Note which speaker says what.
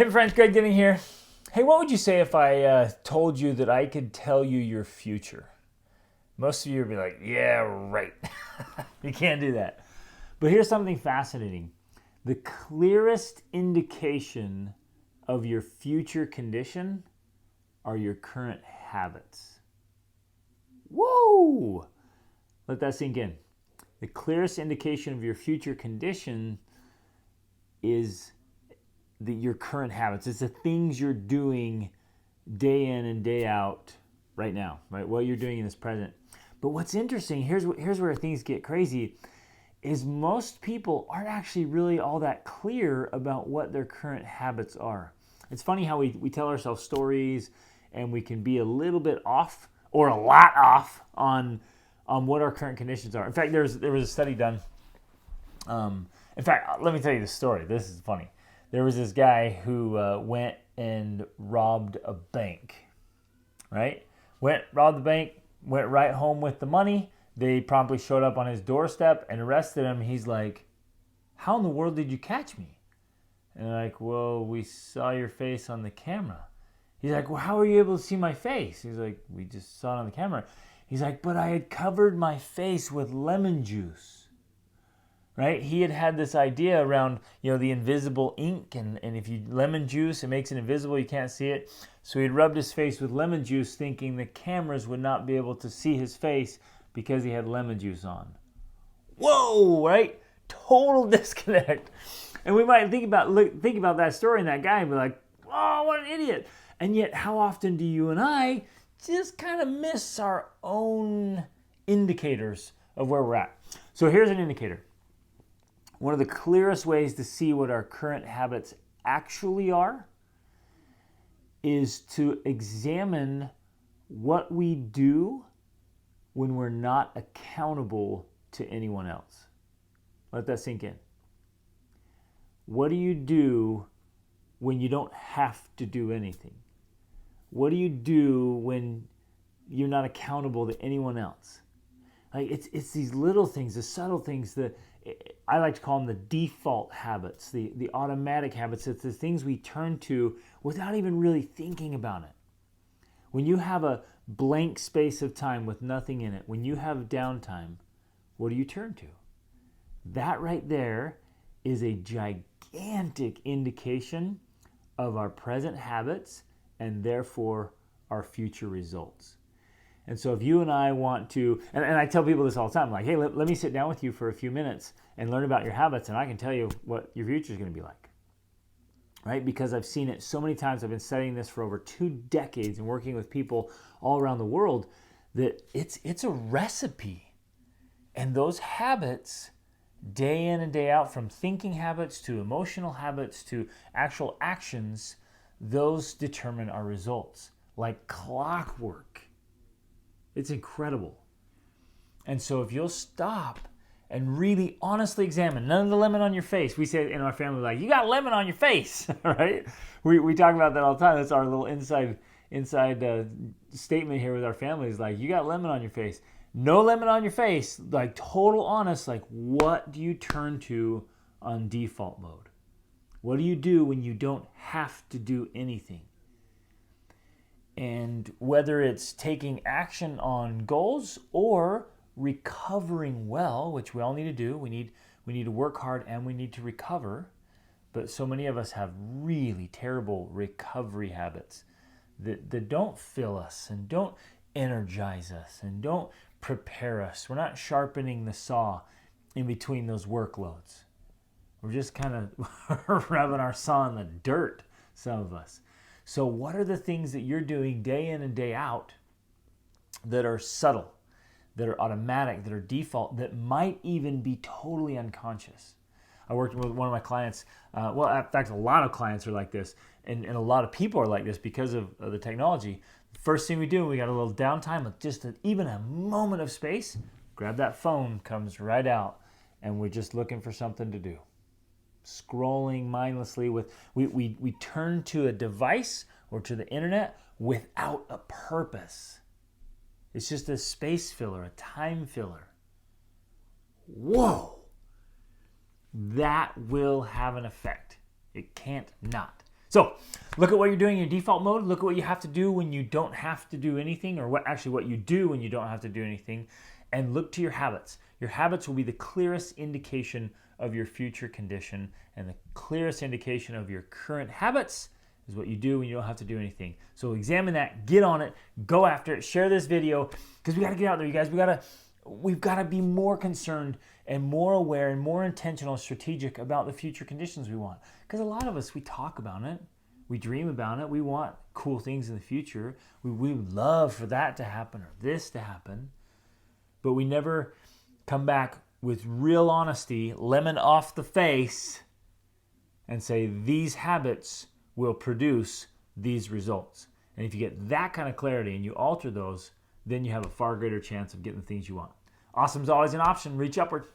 Speaker 1: Hey friends, Greg Denning here. Hey, what would you say if I told you that I could tell you your future? Most of you would be like, yeah, right. You can't do that. But here's something fascinating. The clearest indication of your future condition are your current habits. Whoa! Let that sink in. The clearest indication of your future condition is your current habits. It's the things you're doing day in and day out right now, right? What you're doing in this present. But what's interesting, here's where things get crazy, is most people aren't actually really all that clear about what their current habits are. It's funny how we tell ourselves stories and we can be a little bit off or a lot off on what our current conditions are. In fact, there was a study done. In fact, let me tell you the story. This is funny. There was this guy who went and robbed a bank, right? Robbed the bank, went right home with the money. They promptly showed up on his doorstep and arrested him. He's like, how in the world did you catch me? And they're like, well, we saw your face on the camera. He's like, well, how were you able to see my face? He's like, we just saw it on the camera. He's like, but I had covered my face with lemon juice. Right? He had this idea around, the invisible ink, and if you lemon juice, it makes it invisible, you can't see it. So he'd rubbed his face with lemon juice thinking the cameras would not be able to see his face because he had lemon juice on. Whoa, right? Total disconnect. And we might think about that story and that guy and be like, oh, what an idiot. And yet, how often do you and I just kind of miss our own indicators of where we're at? So here's an indicator. One of the clearest ways to see what our current habits actually are is to examine what we do when we're not accountable to anyone else. Let that sink in. What do you do when you don't have to do anything? What do you do when you're not accountable to anyone else? Like it's these little things, the subtle things that I like to call them the default habits, the automatic habits. It's the things we turn to without even really thinking about it. When you have a blank space of time with nothing in it, when you have downtime, what do you turn to? That right there is a gigantic indication of our present habits and therefore our future results. And so if you and I want to, and I tell people this all the time, I'm like, hey, let me sit down with you for a few minutes and learn about your habits, and I can tell you what your future is going to be like, right? Because I've seen it so many times. I've been studying this for over 2 decades and working with people all around the world that it's a recipe. And those habits, day in and day out, from thinking habits to emotional habits to actual actions, those determine our results like clockwork. It's incredible. And so if you'll stop and really honestly examine, none of the lemon on your face. We say in our family, like, you got lemon on your face, right? We talk about that all the time. That's our little inside statement here with our families. Like, you got lemon on your face. No lemon on your face, like total honest, like what do you turn to on default mode? What do you do when you don't have to do anything? And whether it's taking action on goals or recovering well, which we all need to do, we need to work hard and we need to recover. But so many of us have really terrible recovery habits that don't fill us and don't energize us and don't prepare us. We're not sharpening the saw in between those workloads. We're just kind of rubbing our saw in the dirt, some of us. So what are the things that you're doing day in and day out that are subtle, that are automatic, that are default, that might even be totally unconscious? I worked with one of my clients, in fact, a lot of clients are like this, and a lot of people are like this because of the technology. First thing we do, we got a little downtime with just even a moment of space, grab that phone, comes right out, and we're just looking for something to do. Scrolling mindlessly we turn to a device or to the internet without a purpose. It's just a space filler, a time filler. Whoa! That will have an effect. It can't not. So look at what you're doing in your default mode. Look at what you have to do when you don't have to do anything, or what you do when you don't have to do anything. And look to your habits. Your habits will be the clearest indication of your future condition, and the clearest indication of your current habits is what you do when you don't have to do anything. So examine that, get on it, go after it, share this video, because we got to get out there, you guys. We've got to be more concerned and more aware and more intentional and strategic about the future conditions we want. Because a lot of us, we talk about it, we dream about it, we want cool things in the future, we would love for that to happen or this to happen, but we never come back with real honesty, lemon off the face, and say these habits will produce these results. And if you get that kind of clarity and you alter those, then you have a far greater chance of getting the things you want. Awesome is always an option. Reach upward.